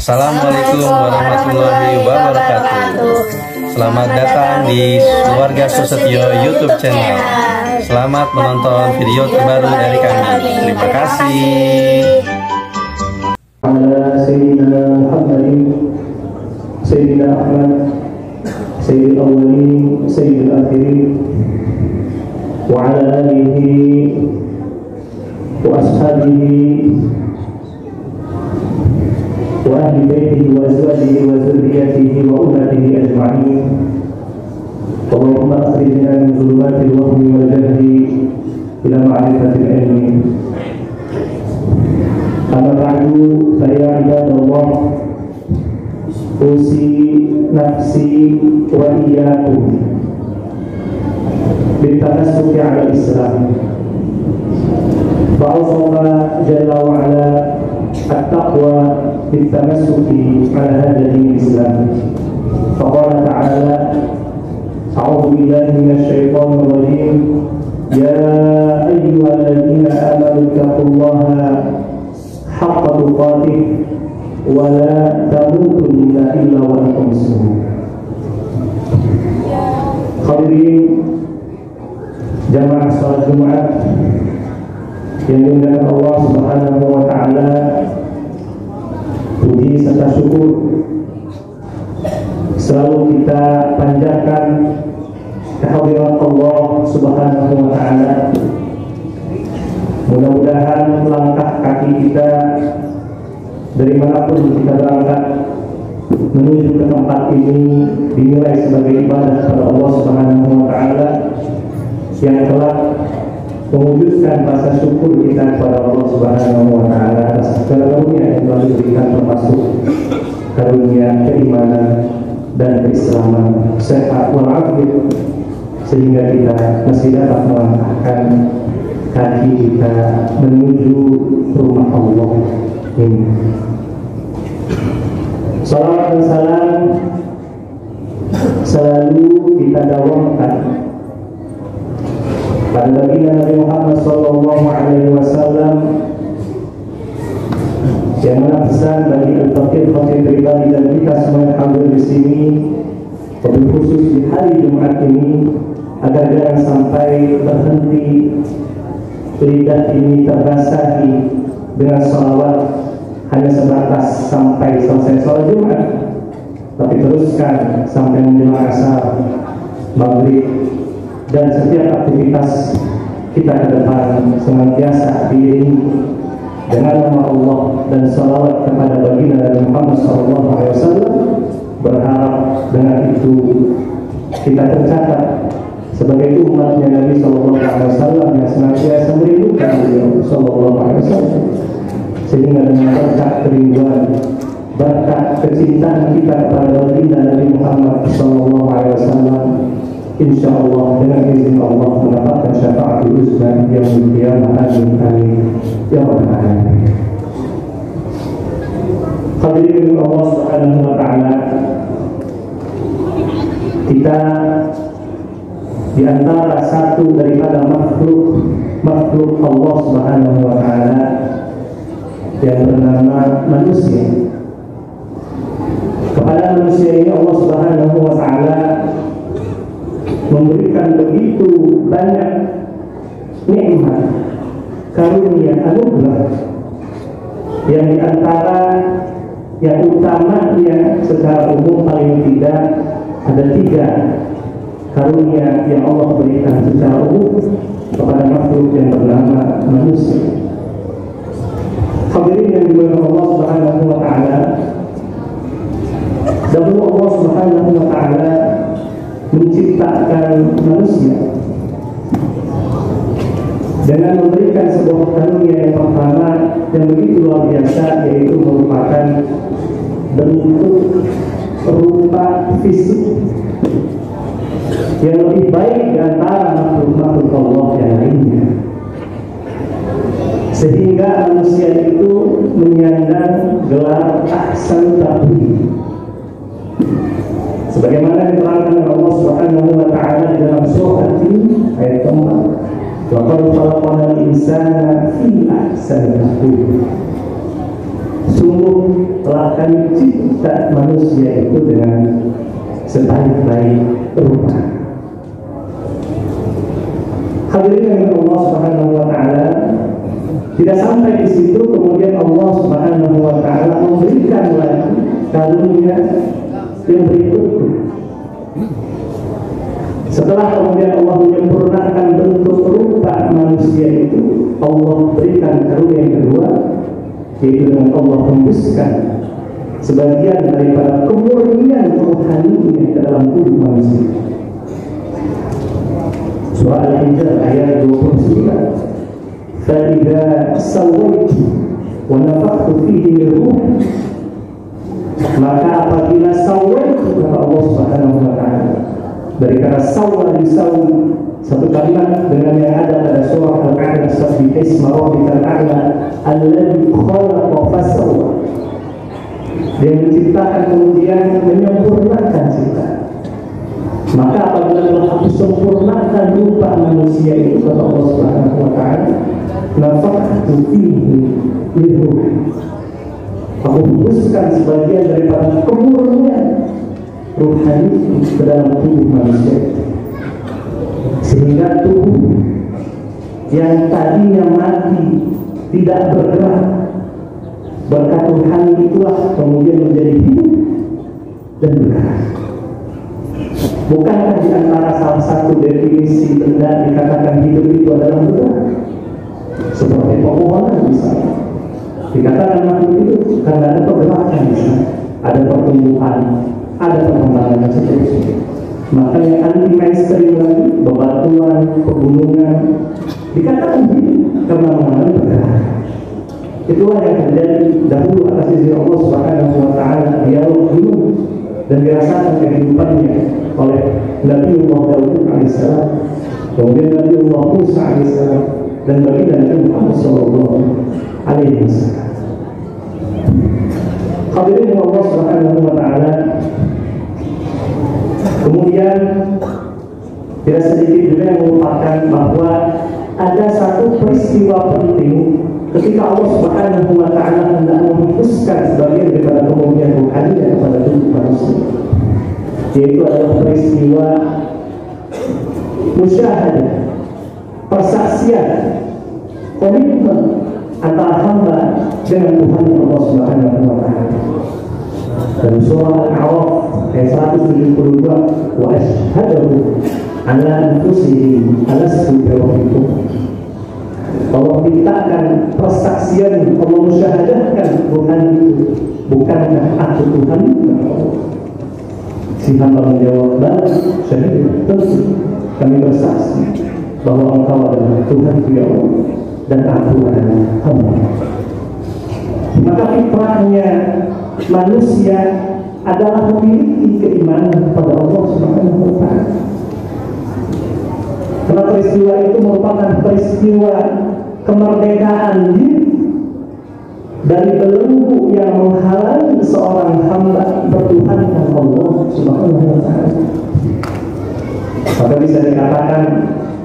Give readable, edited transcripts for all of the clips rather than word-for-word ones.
Assalamualaikum warahmatullahi wabarakatuh. Selamat datang di Keluarga Susetyo YouTube channel. Selamat menonton video terbaru dari kami. Terima kasih. Sayyidina Muhammadin, Sayyidina Ahmad, Sayyidil Awwalin, Sayyidil Akhirin, wa ala alihi wa ashabihi wa ahli baitihi wa azwajihi wa dzurriyyatihi wa ummatihi ajma'in. Allahumma akhrijna min dhulumatil wahmi wal jahli ila ma'rifatil ilmi. Amma ba'du, fa ya ibadallah, usi nafsi wa iyyakum bittamassuki 'ala al-Islam. Fa'awsama jalla wa 'ala at-taqwa bittamassuki 'ala hadha al-Islam. Faqala ta'ala: A'udzu billahi minasy syaithanir rajim. Ya ayyuhalladzina amanu taqullaha haqqa tuqatih wa la tamutunna illa wa antum muslimun. Hadirin jamaah salat Jumat yang dimuliakan Allah Subhanahu wa taala, puji serta syukur selalu kita panjatkan kehadirat Allah Subhanahu wa taala. Mudah-mudahan langkah kaki kita dari manapun kita berangkat menuju ke tempat ini dinilai sebagai ibadah kepada Allah Subhanahu wa taala yang telah mewujudkan rasa syukur kita kepada Allah Subhanahu wa taala atas segala karunia yang telah diberikan, termasuk karunia keimanan dan keislaman, sehat walafiat, sehingga kita masih dapat melangkahkan kaki kita menuju rumah Allah ini. Salawat dan salam selalu kita dawamkan pada baginda Nabi Muhammad sallallahu alaihi wasallam, yang mana pesan bagi al-faqih pribadi dan kita semua yang hadir di sini, lebih khusus di hari Jumat ini, agar jangan sampai berhenti lidah ini terbasahi dengan salawat hanya sebatas sampai selesai sholat Jumat, tapi teruskan sampai menjelang asar, maghrib, dan setiap aktivitas kita ke depan senantiasa diiringi dengan nama Allah dan salawat kepada baginda Nabi Muhammad SAW. Berharap dengan itu kita tercatat sebagai umatnya Nabi SAW yang senantiasa merindukan beliau SAW, sehingga dengan berkat kerinduan, berkat kecintaan kita kepada baginda Nabi Muhammad SAW, insyaallah dengan izin Allah mendapatkan syafaat husna yaumil qiyamah. Amin amin ya rabbal alamin. Hadirin Allah Subhanahu wa taala, kita di antara satu daripada makhluk Allah Subhanahu wa taala yang bernama manusia. Kepada manusia ini Allah Subhanahu wa taala memberikan begitu banyak nikmat, karunia, anugerah, yang diantara yang utamanya secara umum paling tidak ada 3 karunia yang Allah berikan secara umum kepada makhluk yang bernama manusia. Hadirin yang dimuliakan Allah Subhanahu wa taala, dahulu Allah Subhanahu wa taala menciptakan manusia dengan memberikan sebuah karunia yang pertama yang begitu luar biasa, yaitu merupakan bentuk rupa fisik yang lebih baik di antara makhluk-makhluk Allah yang lainnya, sehingga manusia itu menyandang gelar ahsan taqwim, sebagaimana diterangkan oleh Allah Subhanahu wa taala di dalam surah Al-Jin ayat 4, wa qad khalaqnal insana fi ahsani taqwim. sungguh telah kami cipta manusia itu dengan sebaik-baik rupa. Hadirin yang Allah Subhanahu wa taala, tidak sampai di situ, kemudian Allah Subhanahu wa taala memberikan lagi karunia yang berikutnya. Setelah kemudian Allah menyempurnakan bentuk rupa manusia itu, Allah berikan karunia yang kedua, yaitu dengan Allah hembuskan sebagian daripada kemurnian rohaninya ke dalam tubuh manusia. Surah Al-Hijr ayat 29. فَإِذَا سَوَّيْتُ وَنَفَخْتُ فِيهِ مِنْ رُوحِي, maka apabila sawaitu, kata Allah Subhanahu wa taala, dari kata sawwa disawi, satu kalimat dengan yang ada pada surah Al-A'la, sabbihi isma rabbikal a'la alladzi khalaqa fasawwa. Dia menciptakan kemudian menyempurnakan ciptaan. Maka apabila telah aku sempurnakan rupa manusia itu, kata Allah Subhanahu wa taala, nafakhtu fihi min ruhi, aku hembuskan sebagian daripada kemurnian rohani ke dalam tubuh manusia, sehingga tubuh yang tadinya mati tidak bergerak berkat rohani itulah kemudian menjadi hidup dan bergerak. Bukankah di antara salah satu definisi benda dikatakan hidup itu adalah bergerak? Seperti pepohonan misalnya, dikatakan makhluk hidup karena ada pergerakan misalnya, ada pertumbuhan, ada perkembangan dan seterusnya. Maka yang anti mainstream lagi, bebatuan, pegunungan, dikatakan hidup karena mengalami pergerakan. Itulah yang terjadi dahulu atas izin Allah Subhanahu wa taala, dialog dulu dan dirasakan kehidupannya oleh Nabiullah Daud alaihissalam, kemudian Nabiullah Musa alaihissalam, dan baginda Nabi Muhammad sallallahu alaihi wasallam. Hadirin Allah Subhanahu wa taala, kemudian tidak sedikit juga yang merupakan bahwa ada satu peristiwa penting ketika Allah Subhanahu wa taala hendak menghembuskan sebagian daripada kemurnian rohani kepada tubuh manusia, yaitu adalah peristiwa musyahadah, persaksian, komitmen antara hamba dengan Tuhan Allah Subhanahu wa taala. Dan surah Al-A'raf ayat 172, wa asyhadu ala anfusihim alastu bi rabbikum. Allah mintakan persaksian, Allah musyahadahkan Tuhan itu, bukankah aku Tuhan? Si hamba menjawab, bala syahid, tentu kami bersaksi bahwa Engkau adalah Tuhan ya Allah dan aku adalah hamba. Maka fitrahnya manusia adalah memiliki keimanan kepada Allah Subhanahu wa taala. Karena peristiwa itu merupakan peristiwa kemerdekaan diri dari belenggu yang menghalangi seorang hamba bertuhankan Allah Subhanahu wa taala. Maka bisa dikatakan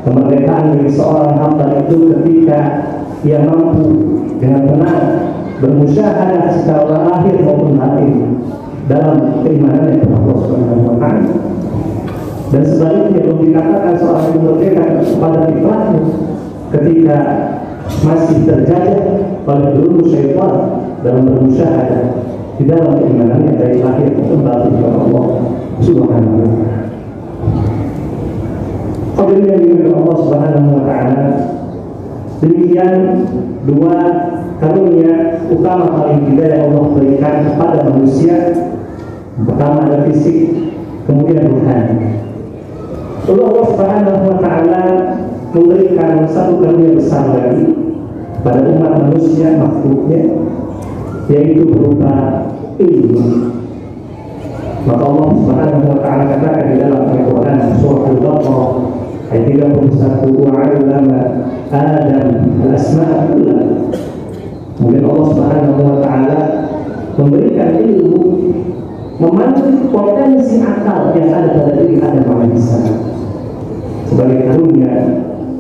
kemerdekaan bagi seorang hamba itu ketika ia mampu dengan benar bermusyahadah secara lahir maupun batin dalam keimanan kepada Allah Subhanahu wa taala. Dan sebaliknya belum dikatakan seorang itu merdeka pada fitrahnya ketika masih terjajah oleh dulu syaitan dalam bermusyahadah di dalam keimanannya dari lahir maupun batin kepada Allah Subhanahu wa taala. Hadirin yang dimuliakan Allah Subhanahu wa taala, demikian dua karunia utama paling tidak yang Allah berikan kepada manusia. Pertama ada fisik, kemudian rohani. Lalu Allah Subhanahu wa taala memberikan satu karunia besar lagi pada umat manusia makhluknya, yaitu berupa ilmu. Maka Allah Subhanahu wa taala katakan di dalam Al-Qur'an surah Al-Baqarah ayat 31, wa 'allama Adam al-asma'a kullaha. Kemudian Allah Subhanahu wa taala memberikan ilmu, memantik potensi akal yang ada pada diri Adam alaihissalam sebagai karunia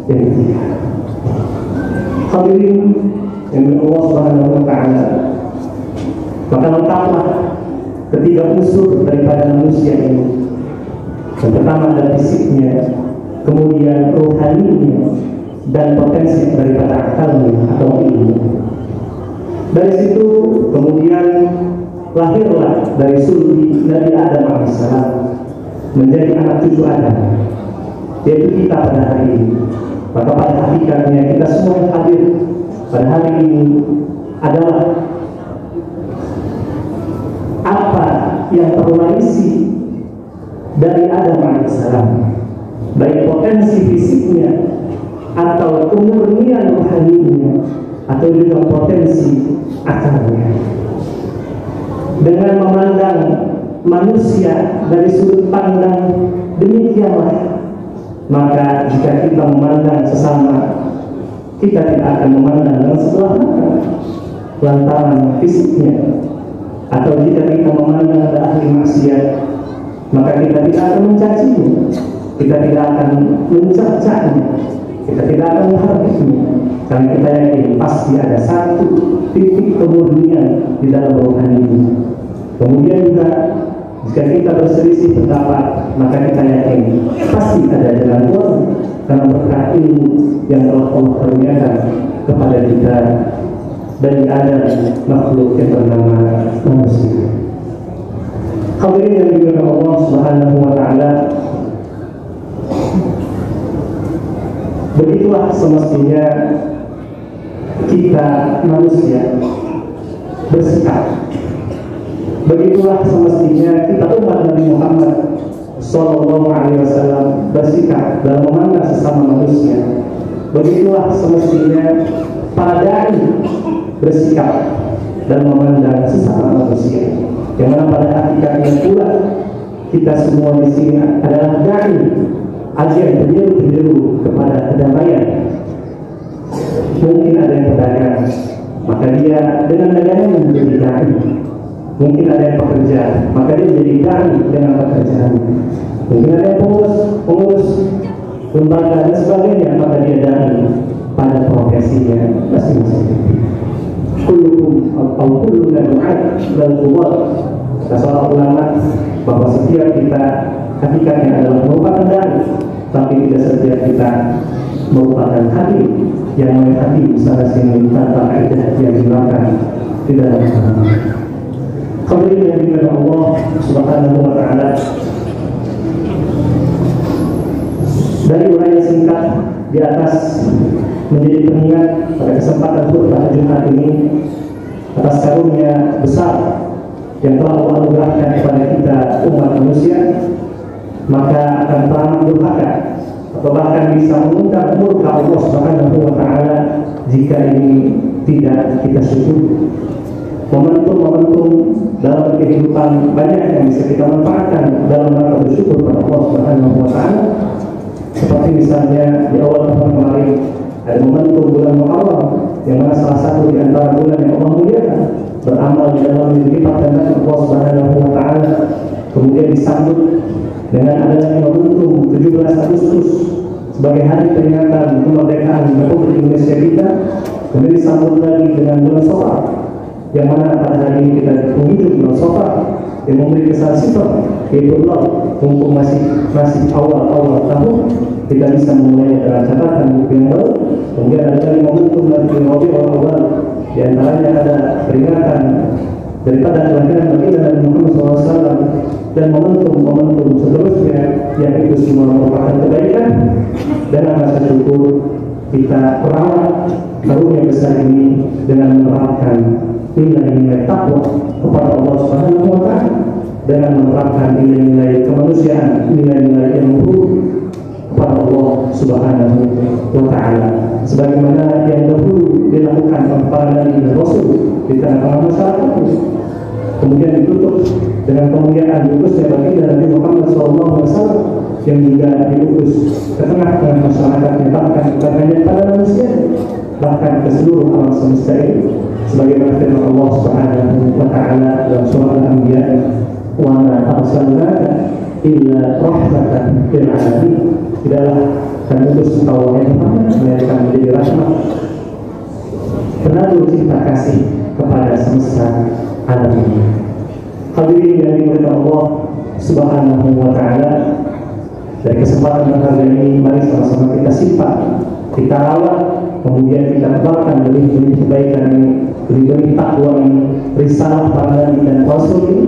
yang ketiga. Hadirin yang Allah Subhanahu wa taala, Maka lengkaplah ketiga unsur daripada manusia ini. Yang pertama adalah fisiknya, kemudian rohaninya, dan potensi daripada akalnya atau ilmu. Dari situ kemudian lahirlah dari sulbi Nabi Adam alaihissalam menjadi anak cucu Adam, yaitu kita pada hari ini. Maka pada hakikatnya kita semua yang hadir pada hari ini adalah apa yang terwarisi dari Adam alaihissalam, baik potensi fisiknya atau kemurnian rohaninya atau juga potensi akalnya. Dengan memandang manusia dari sudut pandang demikianlah, maka jika kita memandang sesama, kita tidak akan memandang dengan sebelah mata lantaran fisiknya. Atau jika kita memandang ada ahli maksiat, maka kita tidak akan mencacinya, kita tidak akan mencercanya, kita tidak akan menghargainya, karena kita yakin pasti ada satu titik kemurnian di dalam rohaninya. Kemudian juga jika kita berselisih pendapat, maka kita yakin pasti ada jalan keluar karena berkat ilmu yang telah Allah karuniakan kepada kita dari ada makhluk yang bernama manusia. Hadirin yang dimuliakan Allah Subhanahu wa taala, begitulah semestinya kita manusia bersikap. Begitulah semestinya kita umat Nabi Muhammad Sallallahu Alaihi Wasallam bersikap dalam memandang sesama manusia. Begitulah semestinya para dai bersikap dalam memandang sesama manusia. Yang mana pada hakikatnya pula kita semua di sini adalah dai, ajian penyeru kepada kedamaian. Mungkin ada yang pedagang, maka dia dengan dagangnya menjadi dai. Mungkin ada yang pekerja, maka dia menjadi dai dengan pekerjaan. Mungkin ada yang pengurus lembaga dan sebagainya, maka dia dai pada profesinya masing-masing. Kullukum atau kulluna du'at lal quwwat. Kata seorang ulama bahwa setiap kita hakikatnya adalah merupakan dai, tapi tidak setiap kita merupakan hati yang hati sana sini tanpa kaidah yang dilakukan tidak ada. Hadirin yang dimuliakan Allah Subhanahu wa taala, dari uraian singkat di atas menjadi pengingat pada kesempatan khutbah Jumat ini atas karunia besar yang telah Allah anugerahkan kepada kita umat manusia, maka akan teramat durhaka atau bahkan bisa mengundang murka Allah Subhanahu wa taala jika ini tidak kita syukuri. Momentum-momentum dalam kehidupan banyak yang bisa kita manfaatkan dalam rangka bersyukur pada Allah Subhanahu wa taala. Seperti misalnya di awal tahun kemarin ada momentum bulan Muharram, yang mana salah satu di antara bulan yang Allah muliakan, beramal di dalam dilipat gandakan Allah Subhanahu wa taala. Kemudian disambut dengan adanya momentum 17 Agustus sebagai hari peringatan kemerdekaan Republik Indonesia kita. Kemudian disambut lagi dengan bulan Safar, yang mana pada hari ini kita menghidupkan bulan Safar yang memberi kesan sifat Hidullah. Mumpung masih awal tahun, kita bisa memulai dengan catatan buku yang baru. Kemudian ada lagi momentum nanti Rabiul Awal, di antaranya ada peringatan daripada kelahiran Nabi Muhammad SAW, dan momentum seterusnya yang itu semua merupakan kebaikan. Dan rasa syukur kita perawat karunia besar ini dengan menerapkan nilai-nilai takwa kepada Allah Subhanahu wa taala, dengan menerapkan nilai-nilai kemanusiaan, nilai-nilai yang luhur kepada Allah Subhanahu wa taala, sebagaimana yang dahulu dilakukan oleh para nabi dan rasul di tengah-tengah masyarakat. Kemudian ditutup dengan kemuliaan diutusnya baginda Nabi Muhammad SAW yang juga diutus ke tengah-tengah masyarakatnya, bahkan bukan hanya pada manusia, bahkan ke seluruh alam semesta ini, sebagaimana firman Allah Subhanahu wa taala dalam surah Al-Anbiya, "Wa ma arsalnaka illa rahmatan lil alamin." Tidaklah kami utus engkau wahai Muhammad melainkan menjadi rahmat, penadur cinta kasih kepada semesta alamin. Hadirin yang dimuliakan Allah Subhanahu wa taala, dari kesempatan berharga ini mari sama-sama kita simpan, kita rawat, kemudian kita kembangkan benih-benih kebaikan, benih-benih takwa ini, risalah para nabi dan rasul ini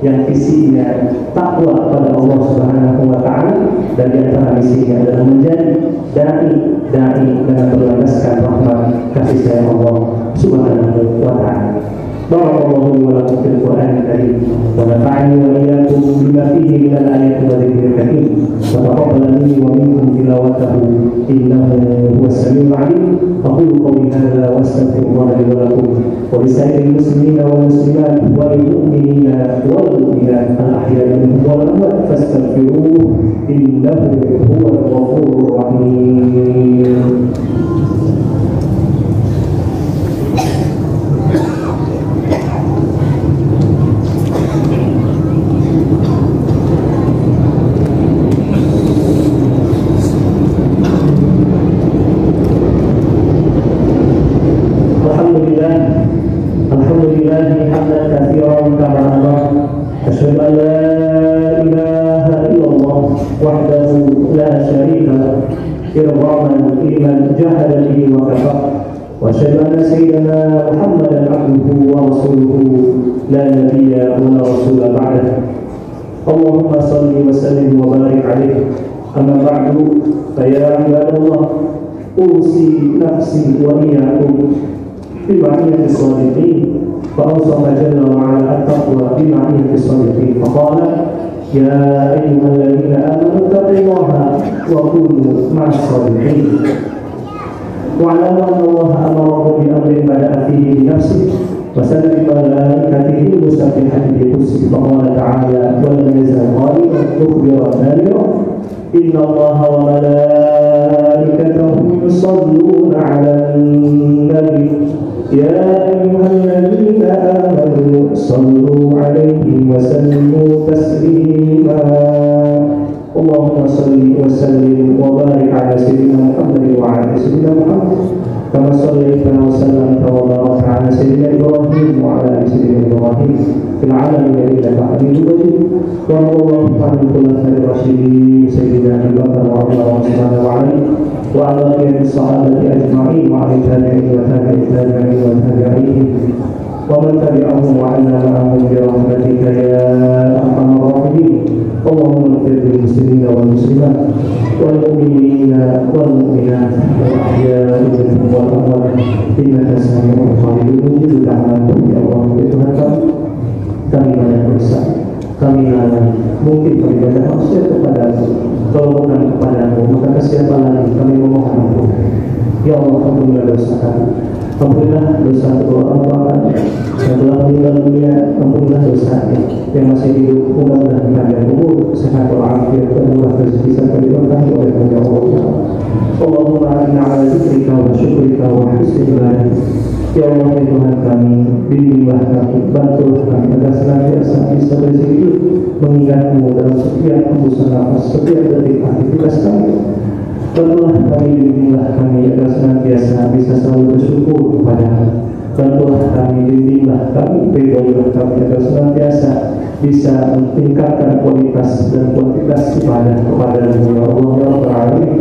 yang visinya takwa kepada Allah Subhanahu wa taala, dan di antara misinya adalah menjadi dai dengan berlandaskan rahmat kasih sayang Allah Subhanahu wa taala. Barakallahu wa lakum fil Qur'anil karim wa nafa'ani wa iyyakum bima fihi min al-ayati wa dhikril hakim wa taqabbal minni wa minkum tilawatahu innahu huwas samiul 'alim. Aqulu qawli hadza wa astaghfirullaha li wa lakum wa lisairil muslimina wal muslimat wal mu'minina wal mu'minat al-ahya'i minhum wal amwat fastaghfiruhu innahu huwal ghafurur rahim. وأشهد أن سيدنا محمدا عبده ورسوله لا نبي ولا رسول بعده. اللهم صل وسلم وبارك عليه. أما بعد فيا عباد الله أوصي نفسي وإياكم بمعية الصالحين، فأوصى جل وعلا التقوى بمعية الصالحين فقال يا أيها الذين آمنوا اتقوا الله وكونوا مع الصالحين. واعلموا أن الله أمركم بأمر بدأ فيه بنفسه وسلم بملائكته المسبحة بقدسه فقال تعالى ولم يزل قائلا مخبرا نادرا إن الله وملائكته يصلون على النبي يا أيها الذين آمنوا صلوا عليه وسلموا تسليما. اللهم صل وسلم وبارك على سيدنا محمد وعلى سيدنا محمد كما صليت وسلمت وباركت على سيدنا إبراهيم وعلى آل سيدنا إبراهيم في العالمين إنك حميد مجيد. وارض اللهم عن الخلفاء الراشدين سيدنا أبي بكر وعمر وعثمان وعلي وعلى بقية الصحابة أجمعين وعلى التابعين وتابعي التابعين وتابعيهم ومن تبعهم وعنا معهم برحمتك يا أرحم الراحمين. اللهم اغفر للمسلمين والمسلمات والمؤمنين والمؤمنات والأحياء منهم والأموات إنك سميع قريب مجيب دعواتهم يا الله. Tuhan kami banyak dosa, kami lalai, mungkin kami banyak maksiat kepadamu. Kalau bukan kepadamu, maka kesiapa lagi kami memohon ampun. Ya Allah, ampunilah dosa kami, ampunilah dosa kedua orang tua kami yang telah meninggal dunia, ampunilah dosanya yang masih hidup, mudah-mudahan panjang umur, sehat walafiat dan murah rezeki serta diberkahi oleh Ya Allah. Allahumma a'inna ala zikrika wa syukrika wa husni ibadatik. Ya Allah, ya Tuhan kami, bimbinglah kami, bantulah kami agar senantiasa bisa berzikir, mengingatmu dalam setiap hembusan nafas, setiap detik aktivitas kami. Bantulah kami, bimbinglah kami agar senantiasa bisa selalu bersyukur kepada-Mu. Bantulah kami, bimbinglah kami, ridhoilah kami agar senantiasa bisa meningkatkan kualitas dan kuantitas ibadah kepada-Mu ya Allah ya Rabbal Alamin.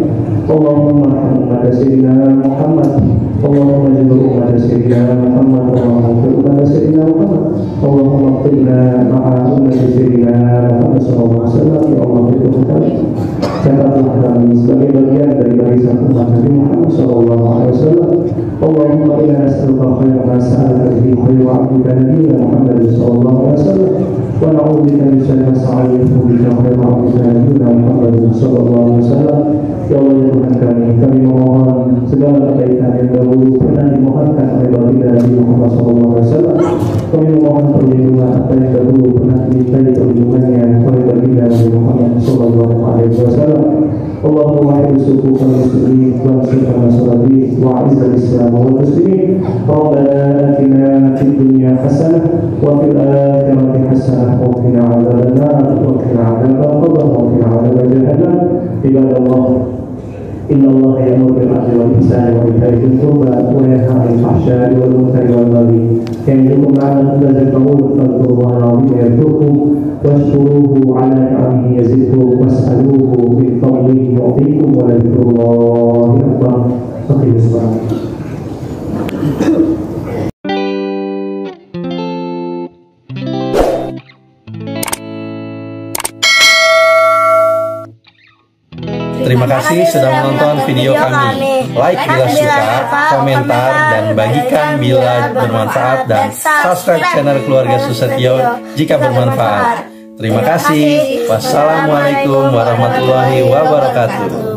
Allahumma rahmat sayyidina Muhammad, Allahumma jibur umat sayyidina Muhammad, Allahumma jibur umat sayyidina Muhammad, Allahumma qilna ma'a umat sayyidina Muhammad sallallahu alaihi wasallam. Ya Allah ya Tuhan, catatlah kami sebagai bagian dari barisan umat Nabi Muhammad sallallahu alaihi wasallam. Allahumma inna nas'aluka khairan ma sa'alaka bihi khairu 'abdika nabiyyina Muhammad sallallahu alaihi wasallam wa na'udzubika min syarri ma sa'alaka bihi khairu 'abdika nabiyyina Muhammad sallallahu alaihi wasallam. Ya Allah ya Tuhan kami memohon segala kebaikan yang dahulu pernah dimohonkan oleh baginda Nabi Muhammad SAW. Kami memohon perlindungan apa yang dahulu pernah dimintai perlindungannya oleh baginda Nabi Muhammad SAW. Allahumma wahid suku muslimin wa ansur nasrani wa a'izzal islam wal muslimin. Rabbana atina fid dunya hasanah wa fil akhirati hasanah wa qina adzabannar wa qina adzaban qabr wa qina adzaban jahannam. Ibadallah, Innallaha ya'muru bil 'adli wal ihsani wa ita'i dzil qurba wa yanha 'anil fahsya'i wal munkari wal baghi ya'idukum la'allakum tadhakkarun fadhkurullaha al-'azima yadhkurkum washkuruhu 'ala ni'amihi yazidkum was'aluhu min fadlihi yu'tikum wa la dzikrullahi akbar. Aqimus shalah. Terima kasih sudah menonton video kami. Like bila suka, komentar, dan bagikan bila bermanfaat, dan subscribe channel Keluarga Susetyo jika bermanfaat. Terima kasih. Wassalamualaikum warahmatullahi wabarakatuh.